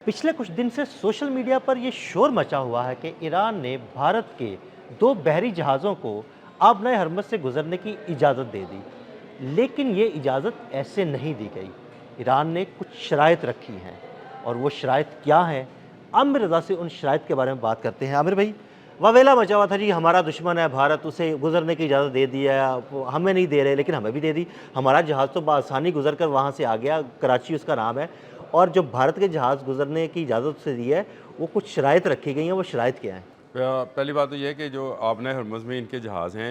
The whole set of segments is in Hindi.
पिछले कुछ दिन से सोशल मीडिया पर यह शोर मचा हुआ है कि ईरान ने भारत के दो बहरी जहाज़ों को आब नए हरमज़ से गुजरने की इजाज़त दे दी, लेकिन ये इजाज़त ऐसे नहीं दी गई। ईरान ने कुछ शराइत रखी हैं और वो शराइत क्या हैं? आमिर रज़ा से उन शराइत के बारे में बात करते हैं। आमिर भाई, वावेला मचा हुआ था जी, हमारा दुश्मन है भारत, उसे गुजरने की इजाज़त दे दी है, वो हमें नहीं दे रहे लेकिन हमें भी दे दी। हमारा जहाज़ तो बआसानी गुजर कर वहाँ से आ गया, कराची उसका नाम है। और जो भारत के जहाज़ गुजरने की इजाज़त से दी है, वो कुछ शराइत रखी गई हैं, वो शराइत क्या हैं? पहली बात तो ये है कि जो आबना हरमुज़ में इनके जहाज़ हैं,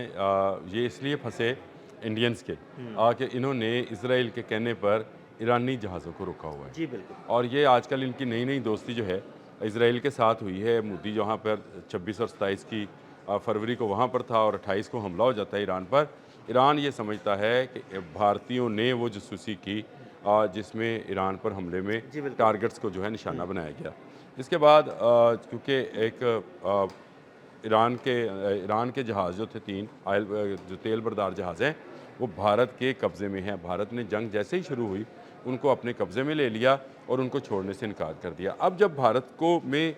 ये इसलिए फंसे इंडियंस के कि इन्होंने इसराइल के कहने पर ईरानी जहाज़ों को रोका हुआ है। जी, बिल्कुल। और ये आजकल इनकी नई नई दोस्ती जो है इसराइल के साथ हुई है। मोदी जहाँ पर 26 और 27 की फरवरी को वहाँ पर था और 28 को हमला हो जाता है ईरान पर। ईरान ये समझता है कि भारतीयों ने वो जासूसी की जिसमें ईरान पर हमले में जी, बिल्कुल। टारगेट्स को जो है निशाना बनाया गया। इसके बाद क्योंकि एक ईरान के जहाज़ जो थे 3 जो तेल बरदार जहाज़ हैं, वो भारत के कब्ज़े में हैं। भारत ने जंग जैसे ही शुरू हुई, उनको अपने कब्ज़े में ले लिया और उनको छोड़ने से इनकार कर दिया। अब जब भारत को में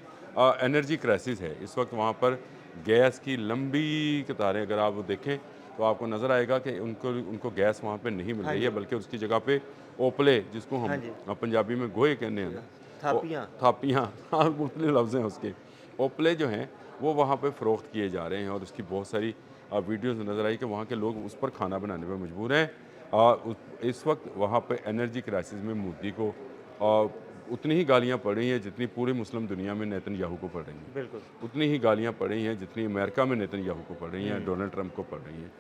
एनर्जी क्राइसिस है, इस वक्त वहाँ पर गैस की लंबी कतारें अगर आप वो देखें, तो आपको नज़र आएगा कि उनको उनको गैस वहाँ पे नहीं मिल हाँ रही है, जी, बल्कि उसकी जगह पे ओपले, जिसको हाँ हम जी। पंजाबी में गोहे कहते हैं ना, वो थापियाँ। थापियाँ हाँ, मुख्तलिफ लफ्ज़ हैं उसके। ओपले जो हैं वो वहाँ पे फ़रोख्त किए जा रहे हैं और उसकी बहुत सारी वीडियोज़ नज़र आई कि वहाँ के लोग उस पर खाना बनाने पर मजबूर हैं। इस वक्त वहाँ पे एनर्जी क्राइसिस में मोदी को उतनी ही गालियाँ पड़ रही हैं जितनी पूरी मुस्लिम दुनिया में नेतन्याहू को पड़ रही हैं। बिल्कुल। उतनी ही गालियाँ पड़ रही हैं जितनी अमेरिका में नेतन्याहू को पड़ रही हैं, डोनाल्ड ट्रंप को पड़ रही हैं।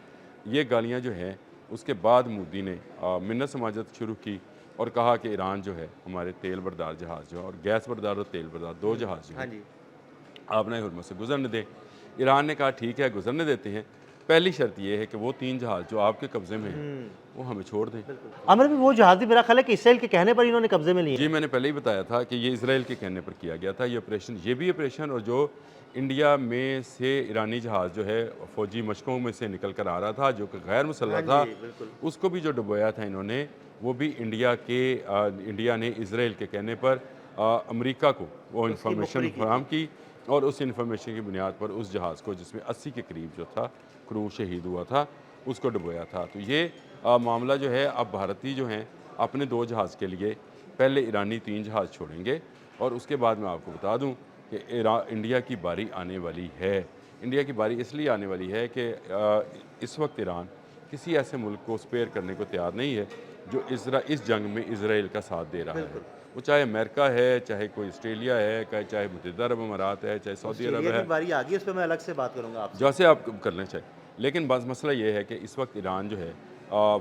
ये गालियाँ जो हैं उसके बाद मोदी ने मिन्नत समाजत शुरू की और कहा कि ईरान जो है हमारे तेल बरदार जहाज़ जो है और गैस बरदार और तेल बरदार 2 जहाज़ जो हाँ हैं जी। आपने हुर्मुज़ से गुजरने दें। ईरान ने कहा ठीक है गुजरने देते हैं। पहली शर्त ये है कि वो 3 जहाज़ जो आपके कब्ज़े में हैं, वो हमें छोड़ दें। बिल्कुल। आमिर भाई, वो जहाज़ भी मेरा ख़्याल है कि इसराइल के कहने पर इन्होंने कब्ज़े में लिए जी, हैं। मैंने पहले ही बताया था कि ये इज़राइल के कहने पर किया गया था ये ऑपरेशन। ये भी ऑपरेशन और जो इंडिया में से ईरानी जहाज़ जो है फ़ौजी मशकों में से निकल कर आ रहा था, जो कि गैर हाँ मुसल्लह था, जी, बिल्कुल। उसको भी जो डुबोया था इन्होंने, वो भी इंडिया ने इज़राइल के कहने पर अमेरिका को वो उसकी इन्फॉर्मेशन मुखबरी की फराहम थी। की और उस इन्फॉर्मेशन की बुनियाद पर उस जहाज़ को जिसमें 80 के करीब जो था क्रू शहीद हुआ था, उसको डुबोया था। तो ये मामला जो है अब भारतीय जो हैं अपने 2 जहाज़ के लिए पहले ईरानी 3 जहाज़ छोड़ेंगे और उसके बाद मैं आपको बता दूं कि इंडिया की बारी आने वाली है। इंडिया की बारी इसलिए आने वाली है कि इस वक्त ईरान किसी ऐसे मुल्क को स्पेयर करने को तैयार नहीं है जो इस जंग में इसराइल का साथ दे रहा है। बिल्कुल। वो चाहे अमेरिका है, चाहे कोई ऑस्ट्रेलिया है, चाहे मुत्तहिदा अरब अमारात है, चाहे सऊदी अरब ऑस्ट्रेलिया की है, बारी आ गई, उस पे मैं अलग से बात करूँगा आपसे। जैसे आप करना चाहें। लेकिन बस मसला ये है कि इस वक्त ईरान जो है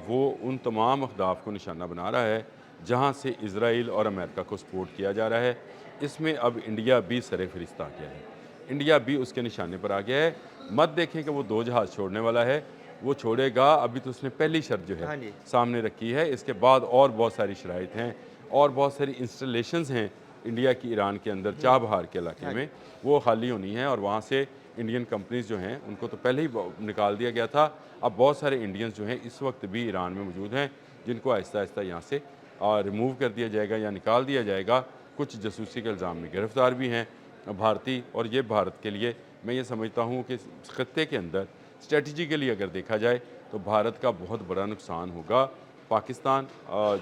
वो उन तमाम अहदाफ को निशाना बना रहा है जहाँ से इसराइल और अमेरिका को सपोर्ट किया जा रहा है। इसमें अब इंडिया भी सर-ए-फ़हरिस्त आ गया है। इंडिया भी उसके निशाने पर आ गया है। मत देखें कि वो 2 जहाज़ छोड़ने वाला है, वो छोड़ेगा। अभी तो उसने पहली शर्त जो है हाँ जी। सामने रखी है। इसके बाद और बहुत सारी शराइत हैं और बहुत सारी इंस्टॉलेशंस हैं इंडिया की ईरान के अंदर चाबहार के इलाके हाँ जी। में, वो खाली होनी है और वहाँ से इंडियन कंपनीज़ जो हैं उनको तो पहले ही निकाल दिया गया था। अब बहुत सारे इंडियंस जो हैं इस वक्त भी ईरान में मौजूद हैं जिनको आहिस्ता-आहिस्ता यहाँ से रिमूव कर दिया जाएगा या निकाल दिया जाएगा। कुछ जासूसी के इल्ज़ाम में गिरफ़्तार भी हैं भारतीय। और ये भारत के लिए मैं ये समझता हूँ कि इस खत्ते के अंदर स्ट्रेटजिकली अगर देखा जाए तो भारत का बहुत बड़ा नुकसान होगा। पाकिस्तान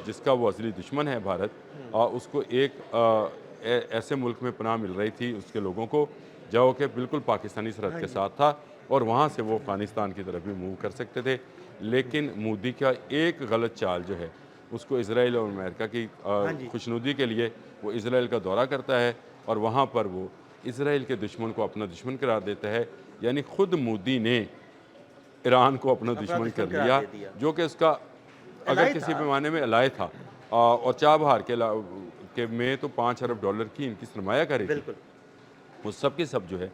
जिसका वो असली दुश्मन है भारत, उसको एक ऐसे मुल्क में पनाह मिल रही थी उसके लोगों को जो कि बिल्कुल पाकिस्तानी सरहद हाँ के जी। साथ था और वहाँ से वो अफ़गानिस्तान की तरफ भी मूव कर सकते थे। लेकिन मोदी का एक गलत चाल जो है उसको इसराइल और अमेरिका की हाँ जी। खुशनुदी के लिए वो इसराइल का दौरा करता है और वहाँ पर वो इसराइल के दुश्मन को अपना दुश्मन करार देता है। यानी खुद मोदी ने ईरान को अपना अपना दुश्मन दुश्मन कर करार लिया, दे दिया। जो कि उसका अगर एलाई किसी था। पैमाने में अलाय था। और चाबहार के में तो $5 अरब की इनकी सरमायाकारी थी। बिल्कुल। वो सब की सब जो है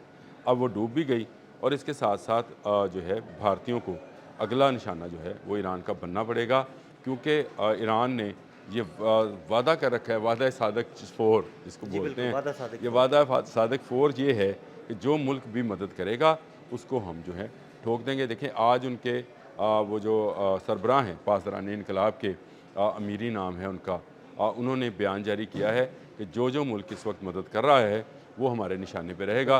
अब वो डूब भी गई और इसके साथ साथ जो है भारतीयों को अगला निशाना जो है वो ईरान का बनना पड़ेगा, क्योंकि ईरान ने ये वादा कर रखा है, वादा सादक 4 जिसको जी, बोलते बिल्कुल, हैं। वादा सादिक ये 4। वादा सादक 4 ये है कि जो मुल्क भी मदद करेगा उसको हम जो है ठोक देंगे। देखें आज उनके वो जो सरबराह हैं पासदारान इनकलाब के, अमीरी नाम है उनका, उन्होंने बयान जारी किया है कि जो मुल्क इस वक्त मदद कर रहा है वो हमारे निशाने पे रहेगा।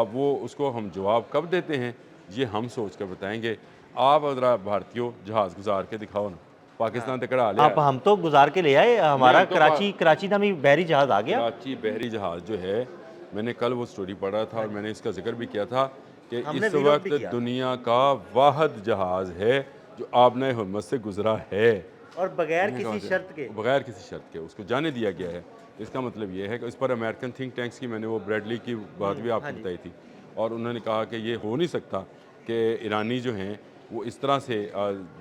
वो उसको हम जवाब कब देते हैं ये हम सोच कर बताएंगे। आप ज़रा भारतीयों जहाज़ गुजार के दिखाओ ना, पाकिस्तान ते कड़ा लिया। आप हम तो गुजार के ले आए, हमारा हम तो कराची नामी बहरी जहाज आ गया। कराची बहरी जहाज़ जो है, मैंने कल वो स्टोरी पढ़ा था और मैंने इसका जिक्र भी किया था कि हमने इस वीडियो भी वक्त किया दुनिया का वाहिद जहाज़ है जो आबना हुर्मत से गुजरा है, और बगैर दुनिया किसी का शर्त के। बगैर किसी शर्त के उसको जाने दिया गया है। इसका मतलब ये है कि इस पर अमेरिकन थिंक टैंक्स की मैंने वो ब्रैडली की बात भी हाँ आपको जी। बताई थी और उन्होंने कहा कि ये हो नहीं सकता कि ईरानी जो हैं वो इस तरह से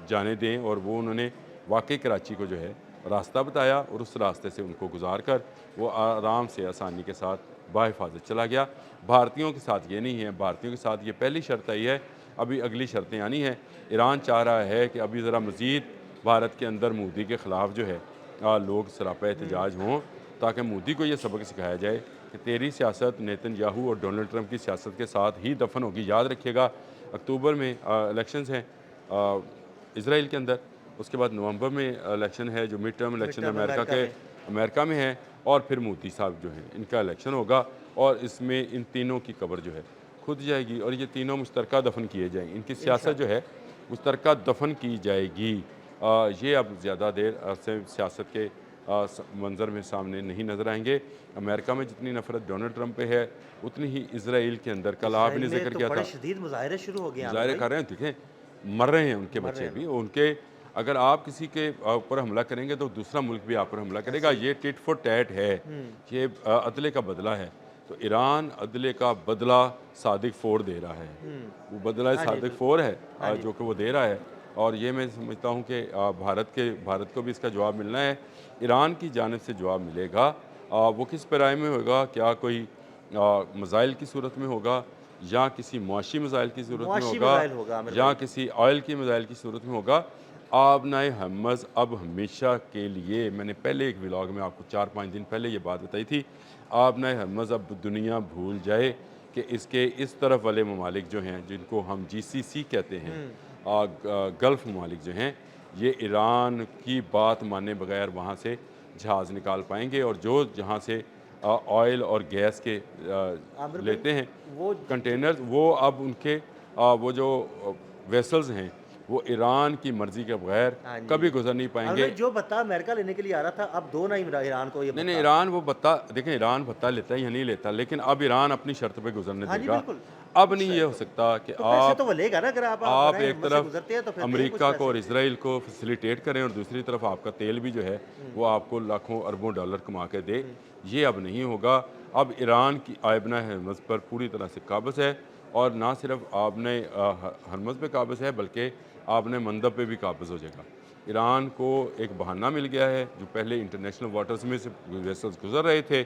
जाने दें, और वो उन्होंने वाकई कराची को जो है रास्ता बताया और उस रास्ते से उनको गुजार कर वो आराम से आसानी के साथ बाहिफाजत चला गया। भारतीयों के साथ ये नहीं है, भारतीयों के साथ ये पहली शर्त आई है, अभी अगली शर्तें आनी हैं। ईरान चाह रहा है कि अभी ज़रा मज़ीद भारत के अंदर मोदी के ख़िलाफ़ जो है लोग सरापा एहतजाज हों, ताकि मोदी को ये सबक सिखाया जाए कि तेरी सियासत नेतन्याहू और डोनाल्ड ट्रंप की सियासत के साथ ही दफन होगी। याद रखिएगा अक्टूबर में इलेक्शंस हैं इसराइल के अंदर, उसके बाद नवंबर में इलेक्शन है जो mid term election term America में है, और फिर मोदी साहब जो हैं इनका इलेक्शन होगा और इसमें इन तीनों की कब्र जो है खुद जाएगी और ये तीनों मुश्तरका दफन किए जाएंगे। इनकी सियासत जो है मुश्तरका दफन की जाएगी। ये अब ज़्यादा देर से सियासत के मंजर में सामने नहीं नज़र आएंगे। अमेरिका में जितनी नफरत डोनाल्ड ट्रंप पे है उतनी ही इसराइल के अंदर कल आपने इसराइल में जिक्र तो किया बड़े था, शदीद मुजाहरे शुरू हो गए हैं मुजाहरे आमिर कर रहे हैं, देखें मर रहे हैं उनके मर बच्चे रहे भी, उनके अगर आप किसी के ऊपर हमला करेंगे तो दूसरा मुल्क भी आप पर हमला करेगा। ये टिट फॉर टैट है, ये अदले का बदला है। तो ईरान अदले का बदला सादिक फोर दे रहा है, वो बदला हाँ जी, सादिक फोर है हाँ जी। जो कि वो दे रहा है। और ये मैं समझता हूँ कि भारत को भी इसका जवाब मिलना है, ईरान की जानिब से जवाब मिलेगा। वो किस पैराए में होगा, क्या कोई मज़ाइल की सूरत में होगा या किसी मुआशी मज़ाइल की सूरत में मुआशी होगा मिसाइल होगा आमिर या भाई। किसी ऑयल की मज़ाइल की सूरत में होगा। आबनाए हम्मज़ अब हमेशा के लिए, मैंने पहले एक व्लॉग में आपको 4-5 दिन पहले ये बात बताई थी, आबनाए हम्मज़ अब दुनिया भूल जाए कि इसके इस तरफ वाले ममालिक जो हैं जिनको हम GCC कहते हैं, गल्फ़ ममालिक जो हैं, ये ईरान की बात माने बगैर वहाँ से जहाज़ निकाल पाएंगे और जो जहाँ से ऑयल और गैस के आमिर भाई, लेते हैं वो कंटेनर्स, वो अब उनके वो जो वेसल्स हैं वो ईरान की मर्ज़ी के बगैर हाँ जी। कभी गुजर नहीं आमिर पाएंगे। भाई, जो बत्ता अमेरिका लेने के लिए आ रहा था, अब दो ना ईरान को ये नहीं नहीं, बत्ता। ईरान वो बत्ता, देखें ईरान बत्ता लेता है या नहीं लेता, लेकिन अब ईरान अपनी शर्त पे गुजरने हाँ जी, देगा। बिल्कुल। अब नहीं ये हो सकता कि तो पैसे तो आप वो लेगा ना, अगर आप आप बनाए एक हिम्मत से तरफ गुजरते हैं तो फिर दें कुछ अमेरिका को और पैसे। इसराइल को फैसिलिटेट करें और दूसरी तरफ आपका तेल भी जो है वो आपको लाखों अरबों डॉलर कमा के दे। ये अब नहीं होगा। अब ईरान की आबना हरमज़ पर पूरी तरह से काबज़ है, और ना सिर्फ आबना हरमज़ पे काबज़ है बल्कि आबना मंदब पे भी काबज़ हो जाएगा। ईरान को एक बहाना मिल गया है, जो पहले इंटरनेशनल वाटर्स में से वेसल्स गुजर रहे थे,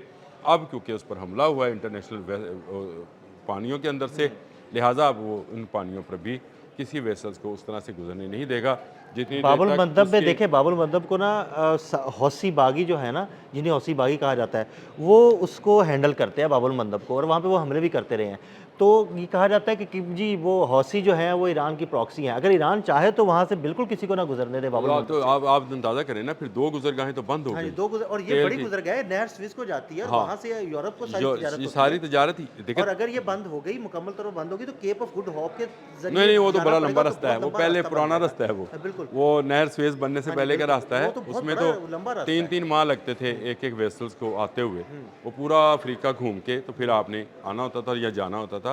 अब क्योंकि उस पर हमला हुआ है इंटरनेशनल पानियों के अंदर से, लिहाजा अब वो उन पानियों पर भी किसी वेसल्स को उस तरह से गुजरने नहीं देगा जितनी देर बाबुल तक मंदब में उसके देखें, बाबुल मंदब को ना हौसी बागी जो है ना, जिन्हें हौसी बागी कहा जाता है, वो उसको हैंडल करते हैं बाबुल मंदब को, और वहाँ पे वो हमले भी करते रहे हैं। तो ये कहा जाता है कि जी वो हौसी जो है वो ईरान की प्रॉक्सी हैं। अगर ईरान चाहे तो वहाँ से बिल्कुल किसी को ना गुजरने दे बाबुल मंदब तो से। आप अंदाज़ा करें ना, फिर 2 गुजरगाहें तो बंद हो हाँ जी, गई दो गुजर, और ये तेल बड़ी की। गुजरगाह है, नहर स्विस को जाती है और हाँ, वहाँ से यूरोप को सारी जो तिजारत ये होती सारी है। तजारत ही देखें। और अगर ये बंद हो गई, मुकम्मल तौर पर बंद होगी, तो केप ऑफ गुड होप के जरिए नहीं नहीं, वो तो जाना बड़ा पड़ेगा, लंबा तो रास्ता है, बहुत वो लंबा पहले रास्ता बन पुराना जाएगा। रास्ता है वो। हाँ, बिल्कुल। वो नहर स्वेज बनने से हाँ जी, पहले का बिल्कुल। रास्ता है, वो तो बहुत उसमें बड़ा तो लंबा रास्ता 3-3 माह लगते थे एक वेसल्स को आते हुए। वो पूरा अफ्रीका घूम के तो फिर आपने आना होता था या जाना होता था।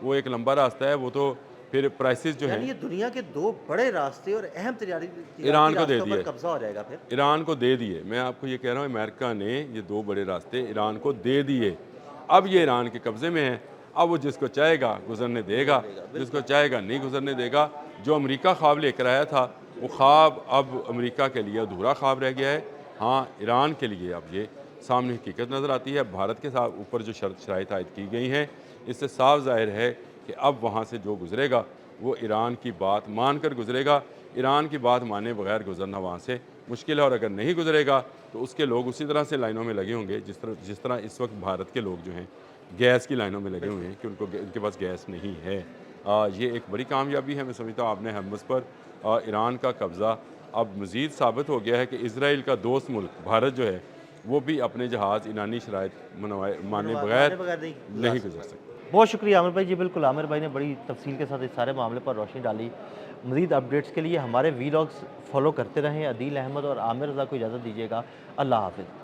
वो एक लंबा रास्ता है, वो तो फिर प्राइसेस जो यानी हैं ये दुनिया के दो बड़े रास्ते और अहम तिजारती ईरान को दे रास्तों पर दिए, कब्जा हो जाएगा फिर। ईरान को दे दिए। मैं आपको ये कह रहा हूँ, अमेरिका ने ये 2 बड़े रास्ते ईरान को दे दिए। अब ये ईरान के कब्ज़े में है। अब वो जिसको चाहेगा गुजरने देगा, जिसको चाहेगा नहीं गुजरने देगा। जो अमेरिका ख्वाब लेकर आया था, वो ख्वाब अब अमेरिका के लिए अधूरा ख्वाब रह गया है। हाँ, ईरान के लिए अब ये सामने हकीकत नज़र आती है। भारत के साथ ऊपर जो शराइत आयद की गई हैं, इससे साफ ज़ाहिर है कि अब वहाँ से जो गुजरेगा वो ईरान की बात मान कर गुजरेगा। ईरान की बात माने बगैर गुजरना वहाँ से मुश्किल है, और अगर नहीं गुजरेगा तो उसके लोग उसी तरह से लाइनों में लगे होंगे जिस तरह इस वक्त भारत के लोग जो हैं गैस की लाइनों में लगे हुए हैं कि उनके पास गैस नहीं है। ये एक बड़ी कामयाबी है। मैं समझता हूँ आपने हरमुज़ पर ईरान का कब्ज़ा अब मज़ीद साबित हो गया है कि इसराइल का दोस्त मुल्क भारत जो है वो भी अपने जहाज़ ईरानी शराइत माने माने बगैर बगैर नहीं गुजर सकते। बहुत शुक्रिया आमिर भाई जी। बिल्कुल, आमिर भाई ने बड़ी तफसील के साथ इस सारे मामले पर रोशनी डाली। मज़ीद अपडेट्स के लिए हमारे वीलॉग्स फॉलो करते रहें। अदील अहमद और आमिर रज़ा को इजाज़त दीजिएगा। अल्लाह हाफ़िज़।